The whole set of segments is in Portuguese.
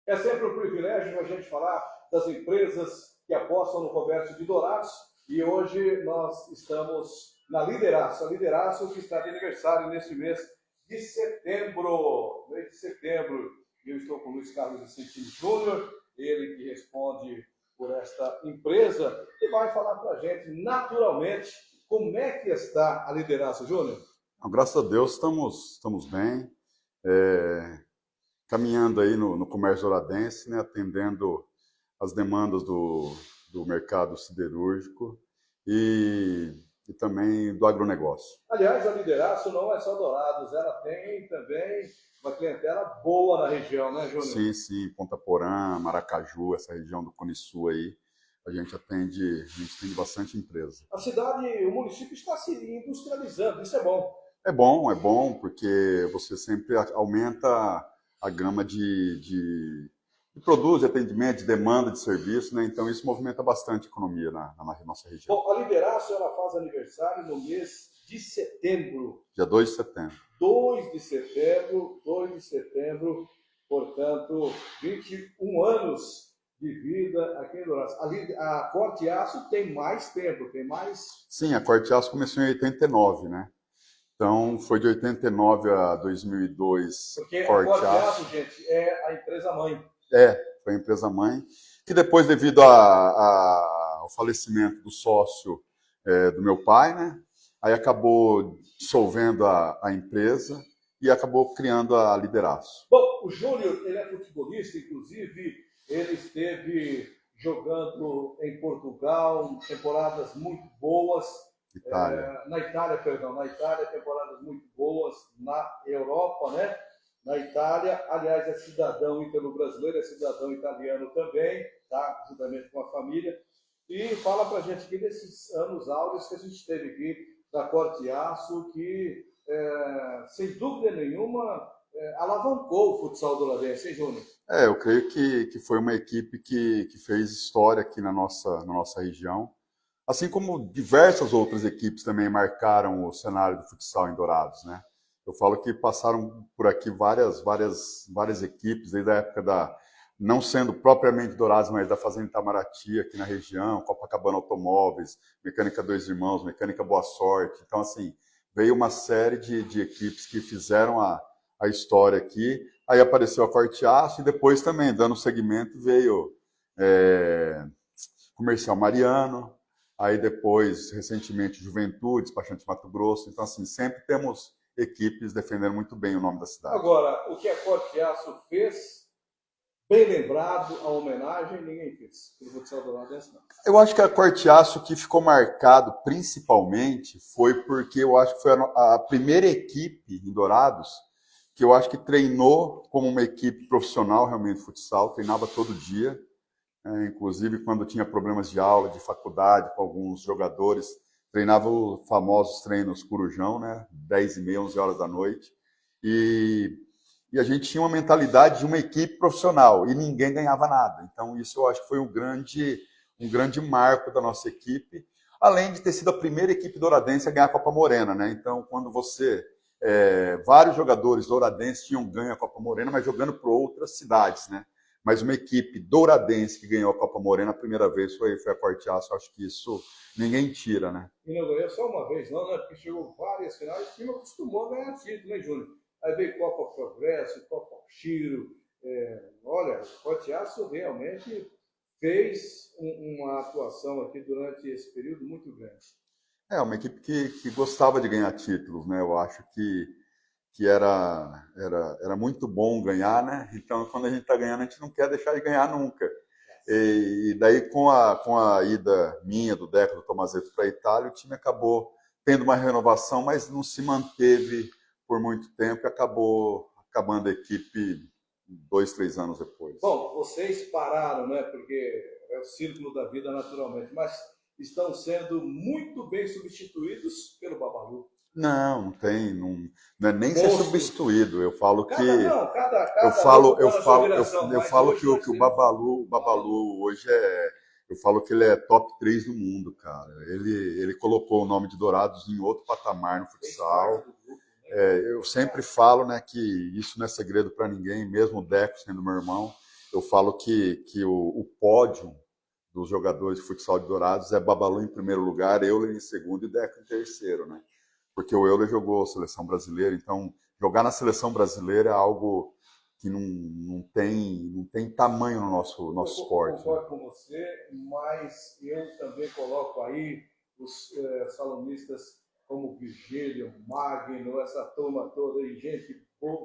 É sempre um privilégio a gente falar das empresas que apostam no comércio de dourados e hoje nós estamos na Lideraço, a Lideraço que está de aniversário neste mês de setembro. Mês de setembro, eu estou com o Luiz Carlos Vicentini Júnior, ele que responde por esta empresa e vai falar para a gente naturalmente como é que está a Lideraço, Júnior. Graças a Deus estamos bem, caminhando aí no comércio douradense, né, atendendo as demandas do mercado siderúrgico e também do agronegócio. Aliás, a Lideraço não é só Dourados, ela tem também uma clientela boa na região, né, Júnior? Sim, Ponta Porã, Maracaju, essa região do Cone Sul aí, a gente atende bastante empresa. A cidade, o município está se industrializando, isso é bom. É bom, porque você sempre aumenta a gama de produtos, de atendimento, de demanda de serviço, né? Então isso movimenta bastante a economia na nossa região. Bom, a Lideraço, ela faz aniversário no mês de setembro. Dia 2 de setembro. 2 de setembro, portanto, 21 anos de vida aqui em Dourados. A Forte Aço tem mais tempo, tem mais... Sim, a Forte Aço começou em 89, né? Então, foi de 89 a 2002. Porque a Forte Aço, gente, é a empresa mãe. Foi a empresa mãe, que depois, devido ao falecimento do sócio do meu pai, né? Aí acabou dissolvendo a empresa e acabou criando a Lideraço. Bom, o Júnior, ele é futebolista, inclusive, ele esteve jogando em Portugal, temporadas muito boas. Na Itália, temporadas muito boas, na Europa, né? Na Itália, aliás, é cidadão ítalo-brasileiro, é cidadão italiano também, tá? Juntamente com a família. E fala pra gente aqui desses anos áureos que a gente teve aqui da Forte Aço, que, sem dúvida nenhuma, alavancou o futsal douradense, hein, Júnior? Eu creio que foi uma equipe que fez história aqui na nossa região. Assim como diversas outras equipes também marcaram o cenário do futsal em Dourados, né? Eu falo que passaram por aqui várias equipes, desde a época não sendo propriamente Dourados, mas da Fazenda Itamaraty aqui na região, Copacabana Automóveis, Mecânica Dois Irmãos, Mecânica Boa Sorte. Então, assim, veio uma série de equipes que fizeram a história aqui. Aí apareceu a Forte Aço e depois também, dando seguimento, veio Comercial Mariano. Aí depois, recentemente, Juventude, Despachante Mato Grosso. Então, assim, sempre temos equipes defendendo muito bem o nome da cidade. Agora, o que a Forte Aço fez, bem lembrado, a homenagem, ninguém fez. Pelo futsal douradense, não. Eu acho que a Forte Aço que ficou marcado, principalmente, foi porque eu acho que foi a primeira equipe em Dourados que eu acho que treinou como uma equipe profissional realmente de futsal, treinava todo dia. Inclusive quando tinha problemas de aula, de faculdade com alguns jogadores, treinava os famosos treinos corujão, né? 10h30, 11 horas da noite. E a gente tinha uma mentalidade de uma equipe profissional e ninguém ganhava nada. Então isso eu acho que foi um grande marco da nossa equipe, além de ter sido a primeira equipe douradense a ganhar a Copa Morena, né? Então quando vários jogadores douradenses tinham ganho a Copa Morena, mas jogando por outras cidades, né? Mas uma equipe douradense que ganhou a Copa Morena a primeira vez foi a Forte Aço. Acho que isso ninguém tira, né? E não ganhou só uma vez, não, né? Porque chegou várias finais e não acostumou a ganhar título, né, Júnior? Aí veio Copa Progresso, Copa Chiro. Olha, o Forte Aço realmente fez uma atuação aqui durante esse período muito grande. Uma equipe que gostava de ganhar títulos, né? Eu acho que era muito bom ganhar, né? Então, quando a gente está ganhando, a gente não quer deixar de ganhar nunca. E daí, com a ida minha, do Deco, do Tomazetto para a Itália, o time acabou tendo uma renovação, mas não se manteve por muito tempo e acabou acabando a equipe 2, 3 anos depois. Bom, vocês pararam, né? Porque é o círculo da vida naturalmente, mas estão sendo muito bem substituídos pelo Babalu. Não é nem ser substituído. Eu falo que que o Babalu hoje eu falo que ele é top 3 do mundo, cara. Ele colocou o nome de Dourados em outro patamar no futsal. Eu sempre falo, né, que isso não é segredo para ninguém, mesmo o Deco sendo meu irmão. eu falo que o pódio dos jogadores de futsal de Dourados é Babalu em primeiro lugar, Euler em segundo e Deco em terceiro, né? Porque o Euler jogou seleção brasileira, então jogar na seleção brasileira é algo que não tem tamanho no nosso esporte. Eu concordo com você, mas eu também coloco aí os salonistas como Virgílio, Magno, essa turma toda aí, gente,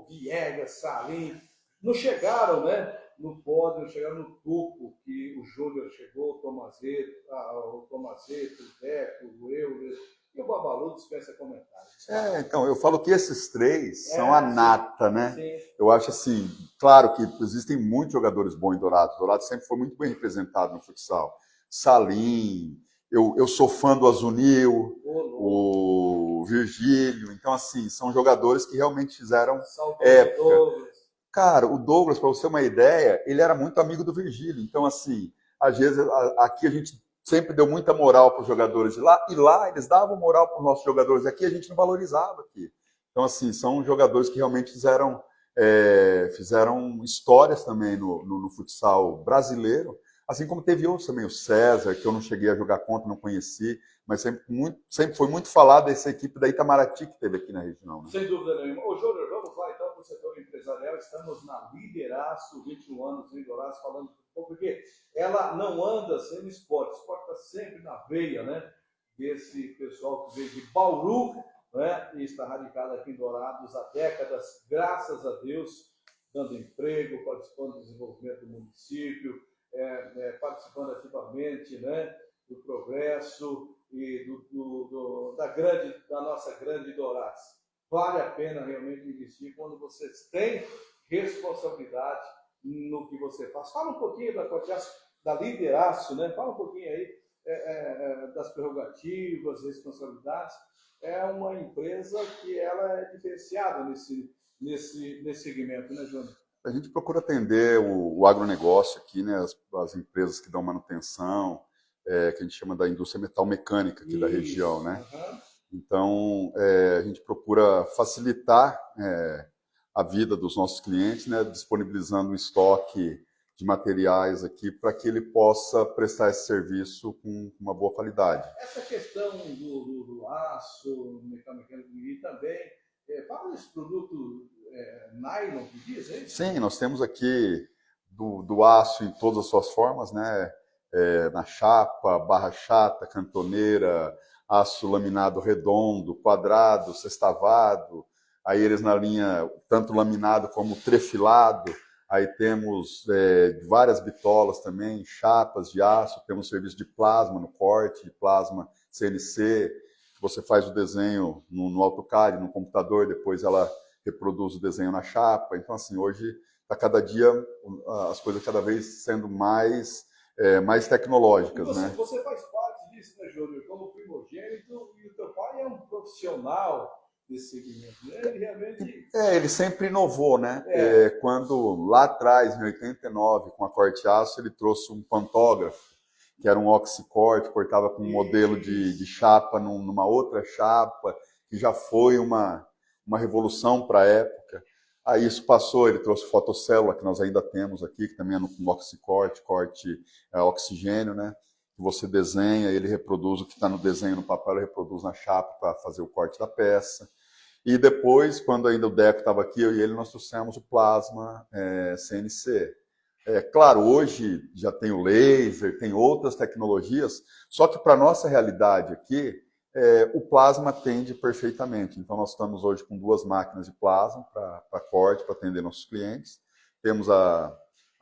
Viegas, Salim, não chegaram, né, no pódio, chegaram no topo que o Júnior chegou, o Tomazeto, o Deco, o Euler, e o Babalu dispensa comentários. Então, eu falo que esses três são a nata, né? Sim. Eu acho assim, claro que existem muitos jogadores bons em Dourados. Dourados sempre foi muito bem representado no futsal. Salim, eu sou fã do Azunil, o Virgílio. Então, assim, são jogadores que realmente fizeram época. Cara, o Douglas, para você ter uma ideia, ele era muito amigo do Virgílio. Então, assim, às vezes aqui a gente sempre deu muita moral para os jogadores de lá, e lá eles davam moral para os nossos jogadores aqui, a gente não valorizava aqui. Então, assim, são jogadores que realmente fizeram histórias também no futsal brasileiro, assim como teve outros também, o César, que eu não cheguei a jogar contra, não conheci, mas sempre foi muito falado dessa equipe da Itamaraty que teve aqui na região. Né? Sem dúvida nenhuma. Ô, Júnior, vamos lá então para o setor empresarial. Estamos na Lideraço, 21 anos em Dourados, falando um pouco, porque ela não anda sem esporte. O esporte está sempre na veia, né? Desse pessoal que veio de Bauru, né? E está radicado aqui em Dourados há décadas, graças a Deus, dando emprego, participando do desenvolvimento do município, participando ativamente, né? Do progresso e da nossa grande Dourados. Vale a pena realmente investir quando você tem responsabilidade no que você faz. Fala um pouquinho da Lideraço, né? Fala um pouquinho aí das prerrogativas, responsabilidades. É uma empresa que ela é diferenciada nesse segmento, né, Júnior? A gente procura atender o agronegócio aqui, né? As empresas que dão manutenção, que a gente chama da indústria metal-mecânica aqui da região, né? Então, a gente procura facilitar a vida dos nossos clientes, né? Disponibilizando um estoque de materiais aqui para que ele possa prestar esse serviço com uma boa qualidade. Essa questão do aço, metal-mecânico e também, fala desse produto nylon que diz, é isso? Sim, nós temos aqui do aço em todas as suas formas, né? Na chapa, barra chata, cantoneira, aço laminado redondo, quadrado, sextavado, aí eles na linha tanto laminado como trefilado, aí temos várias bitolas também, chapas de aço, temos serviço de plasma no corte, de plasma CNC, você faz o desenho no AutoCAD, no computador, depois ela reproduz o desenho na chapa, então assim, hoje está cada dia as coisas cada vez sendo mais tecnológicas, né? Você faz parte disso, né, Júnior? Como primogênito, e o teu pai é um profissional desse segmento, né? Ele realmente... ele sempre inovou, né? Quando lá atrás, em 89, com a Corte Aço, ele trouxe um pantógrafo, que era um oxicorte, cortava com um modelo de chapa numa outra chapa, que já foi uma revolução para a época. Aí isso passou, ele trouxe fotocélula, que nós ainda temos aqui, que também é com oxicorte, corte oxigênio, né? Que você desenha, ele reproduz o que está no desenho no papel, ele reproduz na chapa para fazer o corte da peça. E depois, quando ainda o Deco estava aqui, eu e ele, nós trouxemos o plasma CNC. Claro, hoje já tem o laser, tem outras tecnologias, só que para a nossa realidade aqui, o plasma atende perfeitamente. Então, nós estamos hoje com 2 máquinas de plasma para corte, para atender nossos clientes. Temos a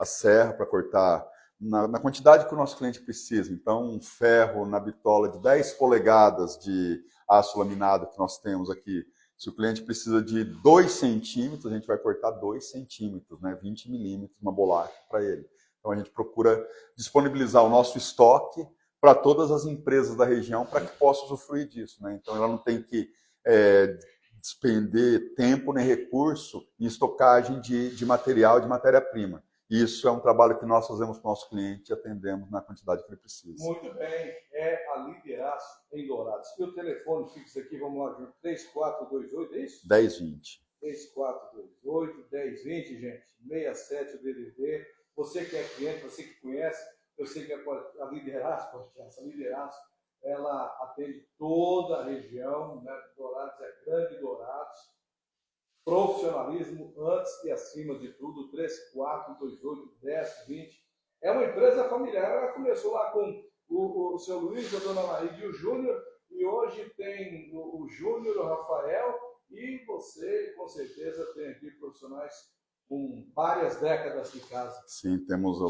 serra para cortar na quantidade que o nosso cliente precisa. Então, um ferro na bitola de 10 polegadas de aço laminado que nós temos aqui. Se o cliente precisa de 2 centímetros, a gente vai cortar 2 centímetros, né? 20 milímetros, uma bolacha para ele. Então, a gente procura disponibilizar o nosso estoque para todas as empresas da região para que possam usufruir disso, né? Então, ela não tem que despender tempo nem recurso em estocagem de material, de matéria-prima. Isso é um trabalho que nós fazemos para o nosso cliente e atendemos na quantidade que ele precisa. Muito bem, é a Lideraço em Dourados. E o telefone fixa aqui, vamos lá, Júnior, 3428, é isso? 1020. 3428, 1020, gente, 67 DDD. você que é cliente, você que conhece, eu sei que a Lideraço, ela atende toda a região, né? Dourados é grande Dourados, profissionalismo antes e acima de tudo, 3428 10 20. É uma empresa familiar, ela começou lá com o seu Luiz, a dona Maria e o Júnior, e hoje tem o Júnior, o Rafael, e você, com certeza, tem aqui profissionais com várias décadas de casa. Sim, temos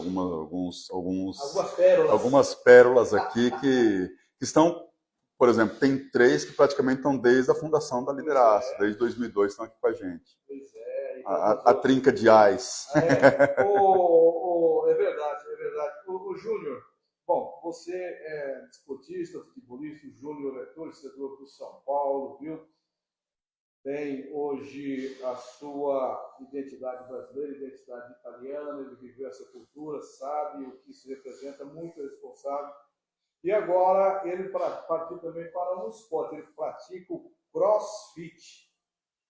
algumas pérolas aqui que estão, por exemplo, tem 3 que praticamente estão desde a fundação da Lideraço, desde 2002 estão aqui com a gente. Pois é. A trinca de ais. É verdade, é verdade. O Júnior, bom, você é desportista, futebolista, o Júnior é torcedor do São Paulo, viu? Tem hoje a sua identidade brasileira, identidade italiana, ele viveu essa cultura, sabe o que isso representa, muito responsável. E agora ele partiu também para um esporte, ele pratica o CrossFit.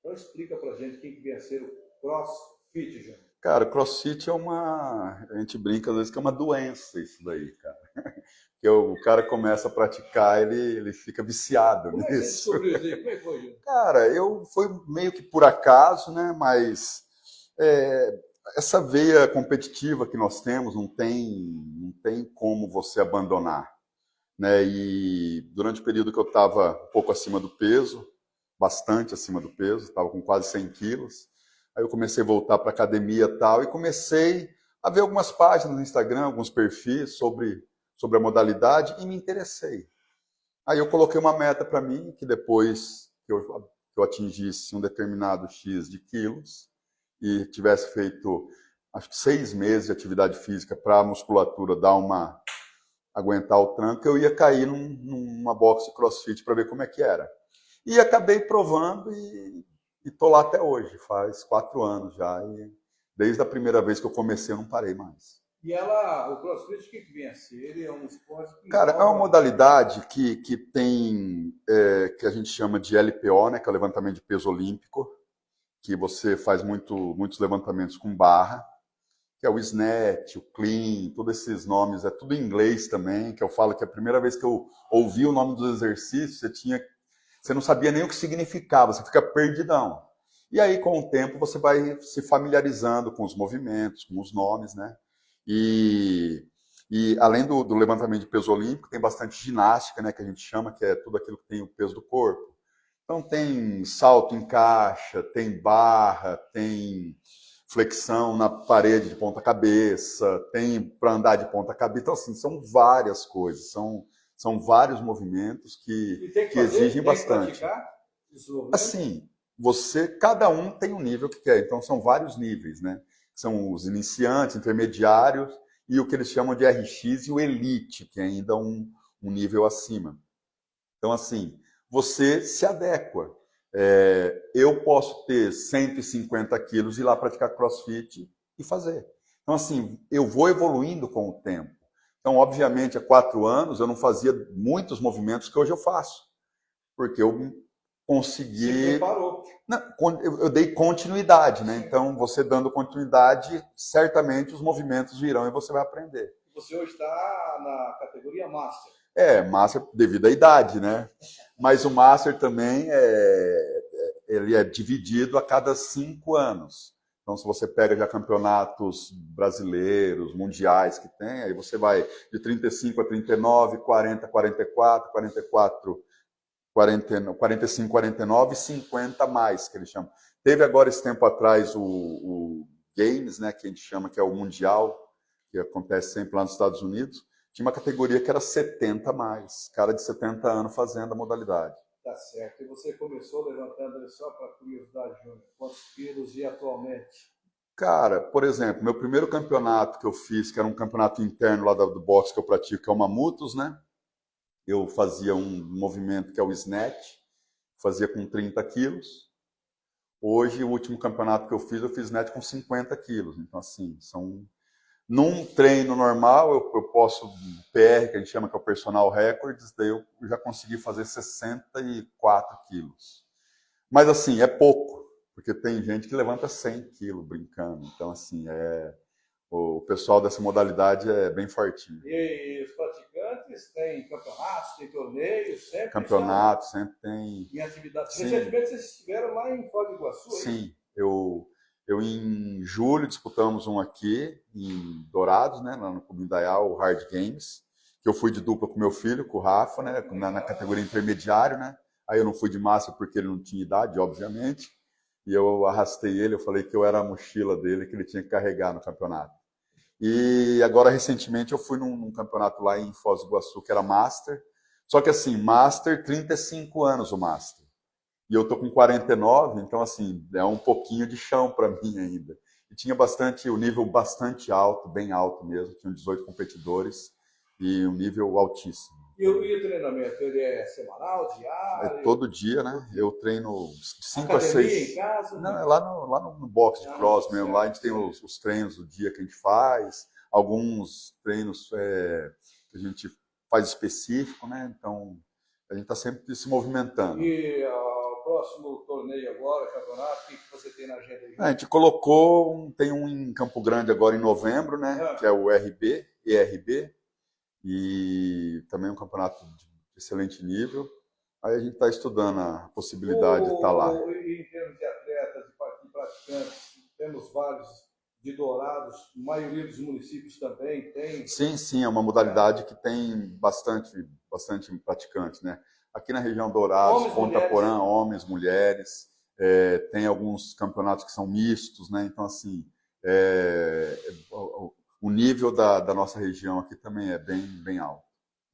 Então explica pra gente quem que vem a ser o CrossFit, Júnior. Cara, o CrossFit a gente brinca às vezes que é uma doença isso daí, cara. Que o cara começa a praticar, ele fica viciado nisso. Como é que você descobriu isso aí? Como é que foi, Júnior? Cara, foi meio que por acaso, né? Mas essa veia competitiva que nós temos não tem como você abandonar, né? E durante o período que eu estava um pouco acima do peso, bastante acima do peso, estava com quase 100 quilos, aí eu comecei a voltar para a academia e tal, e comecei a ver algumas páginas no Instagram, alguns perfis sobre a modalidade, e me interessei. Aí eu coloquei uma meta para mim, que depois que eu atingisse um determinado X de quilos e tivesse feito, acho que 6 meses de atividade física para a musculatura aguentar o tranco, eu ia cair numa box de CrossFit para ver como é que era. E acabei provando e tô lá até hoje, faz 4 anos já, e desde a primeira vez que eu comecei eu não parei mais. E o CrossFit, o que vem a ser? Ele é um esporte que... Cara, é uma modalidade que tem, que a gente chama de LPO, né, que é o levantamento de peso olímpico, que você faz muitos levantamentos com barra, que é o snatch, o clean, todos esses nomes, é tudo em inglês também, que eu falo que a primeira vez que eu ouvi o nome dos exercícios, você não sabia nem o que significava, você fica perdidão. E aí, com o tempo, você vai se familiarizando com os movimentos, com os nomes, né? E além do levantamento de peso olímpico, tem bastante ginástica, né, que a gente chama, que é tudo aquilo que tem o peso do corpo. Então tem salto em caixa, tem barra, tem flexão na parede de ponta cabeça, tem para andar de ponta cabeça. Então, assim, são várias coisas, são vários movimentos que exigem bastante. Assim, cada um tem um nível que quer, então são vários níveis, né? São os iniciantes, intermediários e o que eles chamam de RX e o Elite, que é ainda um nível acima. Então, assim, você se adequa. Eu posso ter 150 quilos e ir lá praticar CrossFit e fazer. Então, assim, eu vou evoluindo com o tempo. Então, obviamente, há 4 anos eu não fazia muitos movimentos que hoje eu faço, porque eu consegui... Se preparou. Não, eu dei continuidade, né? Então, você dando continuidade, certamente os movimentos virão e você vai aprender. Você hoje está na categoria Master. Master devido à idade, né? Mas o Master também ele é dividido a cada 5 anos. Então, se você pega já campeonatos brasileiros, mundiais que tem, aí você vai de 35 a 39, 40 a 44, 44 45, 49 e 50 mais, que eles chamam. Teve agora, esse tempo atrás, o Games, né, que a gente chama, que é o Mundial, que acontece sempre lá nos Estados Unidos. Tinha uma categoria que era 70 mais, cara de 70 anos fazendo a modalidade. Tá certo. E você começou levantando só para curiosidade, Júnior, quantos quilos e atualmente? Cara, por exemplo, meu primeiro campeonato que eu fiz, que era um campeonato interno lá do boxe que eu pratico, que é o Mamutos, né? Eu fazia um movimento que é o snatch, fazia com 30 quilos. Hoje, o último campeonato que eu fiz snatch com 50 quilos. Então, assim, num treino normal, eu posso, PR, que a gente chama que é o personal records, daí eu já consegui fazer 64 quilos. Mas, assim, é pouco, porque tem gente que levanta 100 quilos brincando. Então, assim, o pessoal dessa modalidade é bem fortinho. E os praticantes têm campeonatos, têm torneios, sempre Campeonato, sempre tem. Em atividades. Sim. Recentemente vocês estiveram lá em Foz do Iguaçu, Sim, eu em julho disputamos um aqui em Dourados, né, lá no Clube Indaial, o Hard Games, que eu fui de dupla com meu filho, com o Rafa, né, na categoria intermediário, né. Aí eu não fui de massa porque ele não tinha idade, obviamente, e eu arrastei ele, eu falei que eu era a mochila dele que ele tinha que carregar no campeonato. E agora, recentemente, eu fui num campeonato lá em Foz do Iguaçu, que era Master, só que assim, Master, 35 anos o Master. E eu tô com 49, então assim, é um pouquinho de chão para mim ainda. E tinha o nível bastante alto, bem alto mesmo, tinham 18 competidores e um nível altíssimo. E o treinamento, ele é semanal, diário? É todo dia, né? Eu treino 5 a 6. Academia em casa? Não, é lá no box de cross mesmo. Certo, lá a gente tem os treinos do dia que a gente faz, alguns treinos que a gente faz específico, né? Então, a gente está sempre se movimentando. E o próximo torneio agora, campeonato, o que você tem na agenda aí? A gente colocou, tem um em Campo Grande agora em novembro, né? Que é o ERB, e também um campeonato de excelente nível. Aí a gente está estudando a possibilidade de estar lá. Em termos de atletas e praticantes, temos vários de Dourados, a maioria dos municípios também tem. Sim, é uma modalidade que tem bastante praticantes, né? Aqui na região Dourados, Ponta Porã, homens, mulheres, tem alguns campeonatos que são mistos, né? Então, assim, o nível da nossa região aqui também é bem alto.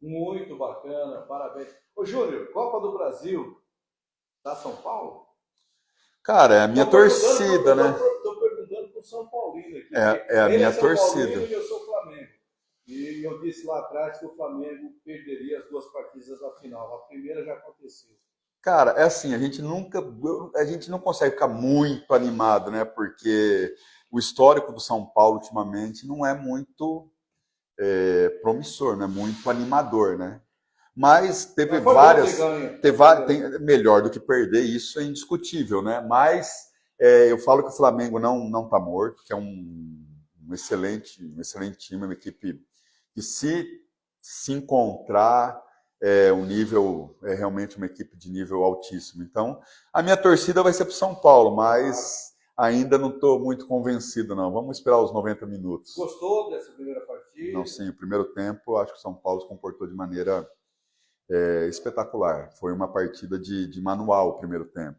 Muito bacana, parabéns. Ô, Júnior, Copa do Brasil, da São Paulo? Cara, é a minha torcida, né? Estou perguntando para o São Paulino aqui. É a minha torcida. E eu sou Flamengo. E eu disse lá atrás que o Flamengo perderia as 2 partidas da final. A primeira já aconteceu. Cara, é assim, a gente não consegue ficar muito animado, né? Porque o histórico do São Paulo ultimamente não é muito promissor, né? Muito animador, né? Mas teve várias. Melhor do que perder, isso é indiscutível, né? Mas eu falo que o Flamengo não está morto, que é um excelente time, uma equipe que se encontrar, o nível é realmente uma equipe de nível altíssimo. Então, a minha torcida vai ser para o São Paulo, mas ainda não estou muito convencido, não. Vamos esperar os 90 minutos. Gostou dessa primeira partida? Não, sim. O primeiro tempo, acho que o São Paulo se comportou de maneira espetacular. Foi uma partida de manual o primeiro tempo.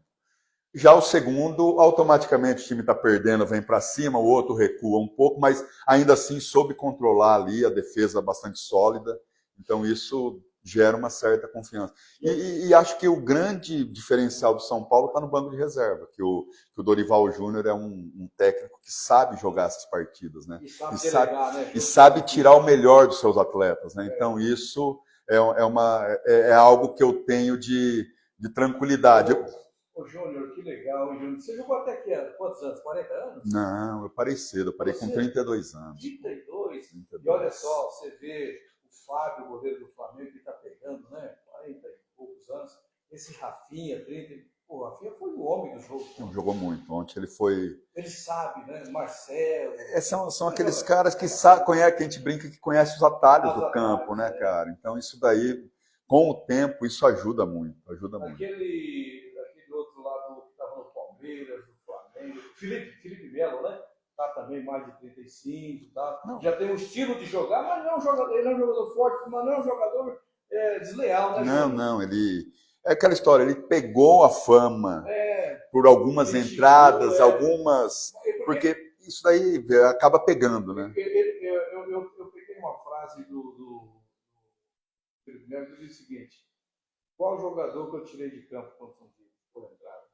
Já o segundo, automaticamente o time está perdendo, vem para cima, o outro recua um pouco, mas ainda assim soube controlar ali, a defesa bastante sólida. Então isso gera uma certa confiança. E acho que o grande diferencial do São Paulo está no banco de reserva, que o Dorival Júnior é um técnico que sabe jogar essas partidas, né? E sabe tirar o melhor dos seus atletas, né? Então isso é algo que eu tenho de tranquilidade. Ô, Júnior, que legal, Júnior. Você jogou até quantos anos? 40 anos? Não, eu parei cedo, eu parei com 32 anos. 32? E olha só, você vê o Fábio, o goleiro do Flamengo, que está pegando, né? 40 e poucos anos. Esse Rafinha, 30. Pô, o Rafinha foi o homem do jogo. Não, jogou muito. Ontem ele foi. Ele sabe, né? Marcelo. São aqueles caras que conhece, que a gente brinca que conhece os atalhos do campo, né, cara? Então isso daí, com o tempo, isso ajuda muito. Aquele outro lado que estava no Palmeiras, do Flamengo, Felipe Melo, né? Tá também mais de 35, tá? Já tem um estilo de jogar, mas não é um jogador, ele é um jogador forte, mas não é um jogador desleal, né? Não, ele é aquela história, ele pegou a fama por algumas entradas, porque isso daí acaba pegando, né? Eu peguei uma frase do Felipe Melo que diz o seguinte: qual jogador que eu tirei de campo quando São Paulo por entrada?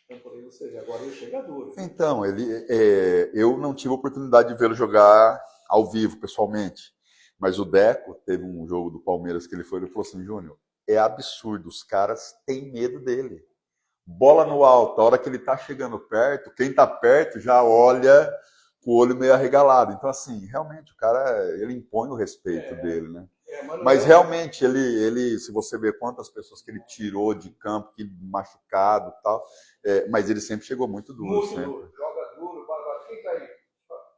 Então, por aí você vê, agora ele chega duro. Então, eu não tive a oportunidade de vê-lo jogar ao vivo, pessoalmente. Mas o Deco teve um jogo do Palmeiras que ele falou assim, Júnior, é absurdo, os caras têm medo dele. Bola no alto, a hora que ele tá chegando perto, quem tá perto já olha com o olho meio arregalado. Então, assim, realmente, o cara, ele impõe o respeito dele, né? Mas realmente, ele, se você ver quantas pessoas que ele tirou de campo, que machucado e tal, mas ele sempre chegou muito duro. Muito duro, joga duro, bárbaro. Quem tá aí?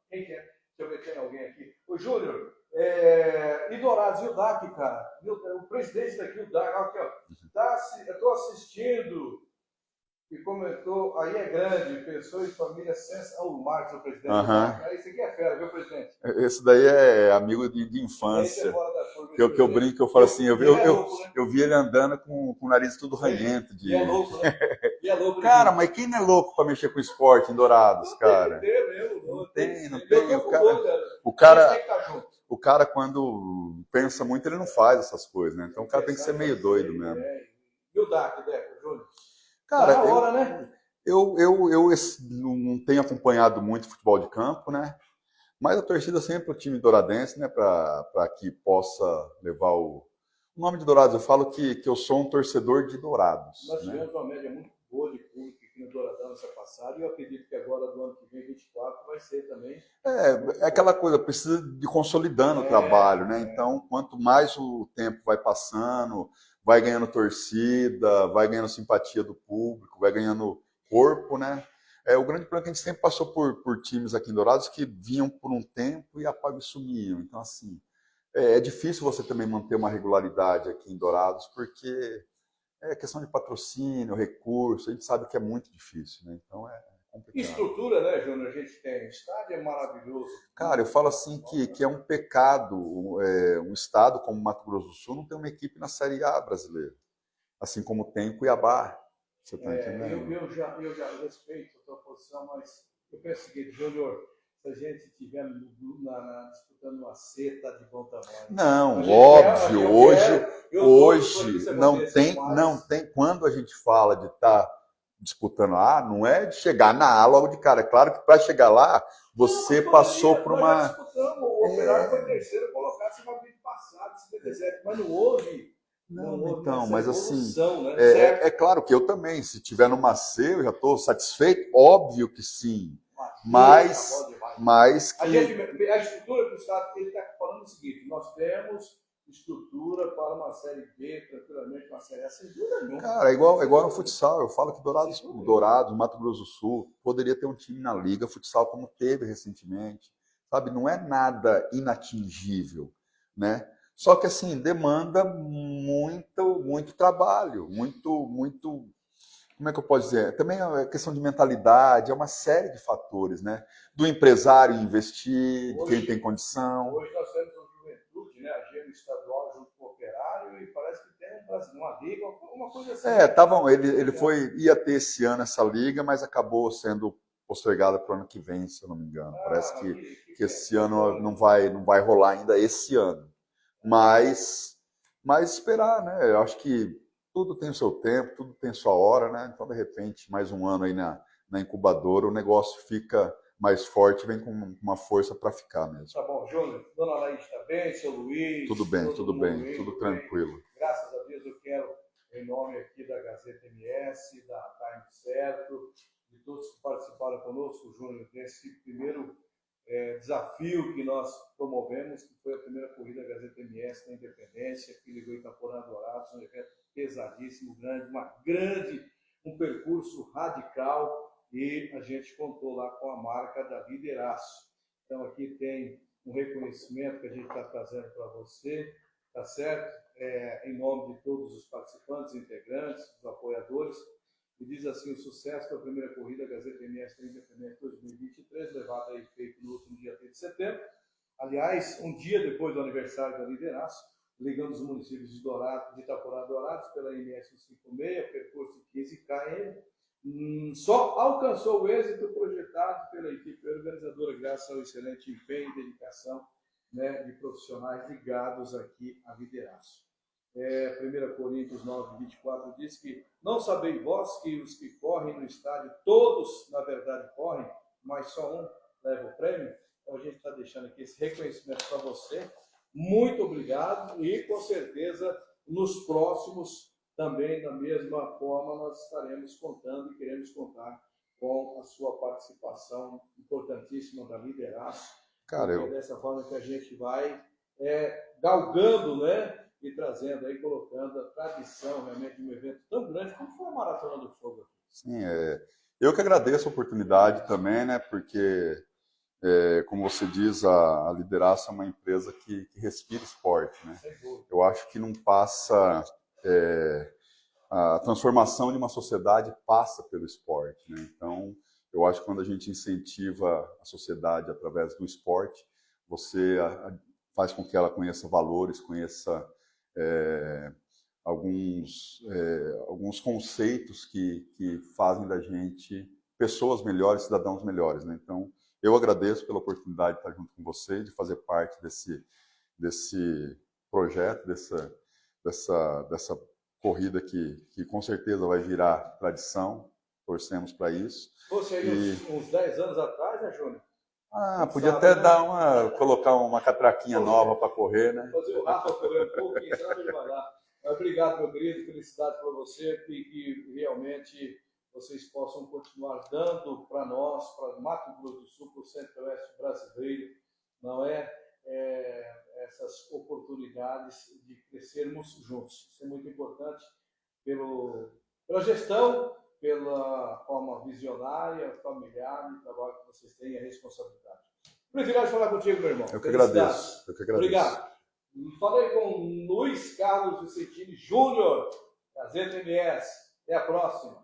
Quem que é? eu meter em alguém aqui. Ô, Júnior, e Dourados, e o DAC, cara? O presidente daqui, o DAC, aqui, ó. Eu estou assistindo e comentou, aí é grande, pessoa e família sensa. O Marcos, o presidente do DAC. Esse aqui é fera, viu, presidente? Esse daí é amigo de infância. Que eu brinco, eu falo assim, eu vi ele andando com o nariz tudo ranhento. E é louco, né? E é louco, cara, mas quem não é louco para mexer com esporte em Dourados, cara? Não tem. O cara, quando pensa muito, ele não faz essas coisas, né? Então o cara tem que ser meio doido mesmo. E o DAC, Deco, Júnior? Cara, tá na hora, né? Eu não tenho acompanhado muito futebol de campo, né? Mas a torcida sempre é o time douradense, né? Para que possa levar o nome de Dourados. Eu falo que eu sou um torcedor de Dourados. Nós tivemos uma média muito boa de público aqui no Douradão nessa passada e eu acredito que agora, do ano que vem, 24, vai ser também. É aquela coisa, precisa de consolidando o trabalho, né? Então, quanto mais o tempo vai passando, vai ganhando torcida, vai ganhando simpatia do público, vai ganhando corpo, né? O grande problema é que a gente sempre passou por times aqui em Dourados que vinham por um tempo e apagam e sumiam. Então, assim, é difícil você também manter uma regularidade aqui em Dourados, porque é questão de patrocínio, recurso, a gente sabe que é muito difícil, né? Então, é complicado. Estrutura, né, Júnior? A gente tem. O estádio é maravilhoso. Cara, eu falo assim que é um pecado um estado como Mato Grosso do Sul não ter uma equipe na Série A brasileira, assim como tem Cuiabá. Você está entendendo? Eu já respeito a tua posição, mas eu penso o seguinte, Júnior, se a gente estiver disputando uma C, tá de bom tamanho. Não, óbvio, hoje não tem. Quando a gente fala de estar disputando A, não é de chegar na A logo de cara. É claro que para chegar lá, você passou por uma. Nós disputamos, o Operário foi terceiro colocado, se vai vir passado, 57, mas não houve. Então, mas assim, né? é claro que eu também, se tiver numa C, eu já estou satisfeito, óbvio que sim, mas que... A estrutura do Estado, ele está falando o seguinte, nós temos estrutura para uma Série B, tranquilamente, uma Série A, sem dúvida nenhuma. Cara, é igual no futsal, eu falo que Dourados, Mato Grosso do Sul, poderia ter um time na Liga Futsal como teve recentemente, sabe, não é nada inatingível, né? Só que, assim, demanda muito trabalho, muito... Como é que eu posso dizer? Também é questão de mentalidade, é uma série de fatores, né? Do empresário investir, de quem tem condição. Hoje nós temos uma juventude, né? A gênero estadual junto com o Operário, e parece que tem uma liga, uma coisa assim. Ia ter esse ano essa liga, mas acabou sendo postergada para o ano que vem, se eu não me engano. Parece que esse ano não vai rolar ainda esse ano. Mas esperar, né? Eu acho que tudo tem o seu tempo, tudo tem sua hora, né? Então, de repente, mais um ano aí na incubadora, o negócio fica mais forte, vem com uma força para ficar mesmo. Tá bom, Júnior. Dona Laís está bem, seu Luiz? Tudo bem, tudo tranquilo. Graças a Deus eu quero, em nome aqui da Gazeta MS, da Time Certo, de todos que participaram conosco, Júnior, nesse primeiro desafio que nós promovemos, que foi a primeira corrida da Gazeta MS na Independência, que ligou Itaporã Dourados, um evento pesadíssimo, um percurso radical, e a gente contou lá com a marca da Lideraço. Então aqui tem um reconhecimento que a gente está trazendo para você, tá certo? Em nome de todos os participantes, integrantes, os apoiadores, e diz assim: o sucesso da primeira corrida Gazeta MS da Independência 2023, levada e feito no último dia 3 de setembro. Aliás, um dia depois do aniversário da Lideraço, ligando os municípios de Itaporã Dourados pela MS 156, percurso de 15 km, só alcançou o êxito projetado pela equipe organizadora, graças ao excelente empenho e dedicação, né, de profissionais ligados aqui à Lideraço. 1 Coríntios 9, 24 diz que não sabeis vós que os que correm no estádio, todos na verdade correm, mas só um leva o prêmio? Então a gente está deixando aqui esse reconhecimento para você. Muito obrigado, e com certeza nos próximos também da mesma forma nós estaremos contando e queremos contar com a sua participação importantíssima da Lideraço. Cara, é dessa forma que a gente vai galgando, né? E trazendo aí, colocando a tradição realmente de um evento tão grande como foi a Maratona do Fogo. Sim, eu que agradeço a oportunidade também, né? Porque como você diz, a Lideraço é uma empresa que respira esporte, né? Eu acho que não passa... a transformação de uma sociedade passa pelo esporte, né? Então, eu acho que quando a gente incentiva a sociedade através do esporte, você faz com que ela conheça valores, conheça alguns conceitos que fazem da gente pessoas melhores, cidadãos melhores, né? Então, eu agradeço pela oportunidade de estar junto com você, de fazer parte desse projeto, dessa corrida que com certeza vai virar tradição. Torcemos para isso. Fosse aí uns 10 anos atrás, né, Júnior? Podia até colocar uma catraquinha nova para correr, né? Fazer o Rafa correr um pouco, quem sabe ele vai lá. Obrigado, meu querido, felicidade para você e que realmente vocês possam continuar dando para nós, para Mato Grosso do Sul, para o Centro-Oeste brasileiro, não é? Essas oportunidades de crescermos juntos. Isso é muito importante pela gestão, pela forma visionária, familiar e trabalho que vocês têm, a responsabilidade. Privilégio falar contigo, meu irmão. Eu que agradeço. Obrigado. Falei com Luiz Carlos Vicentini Júnior, Gazeta MS. Até a próxima.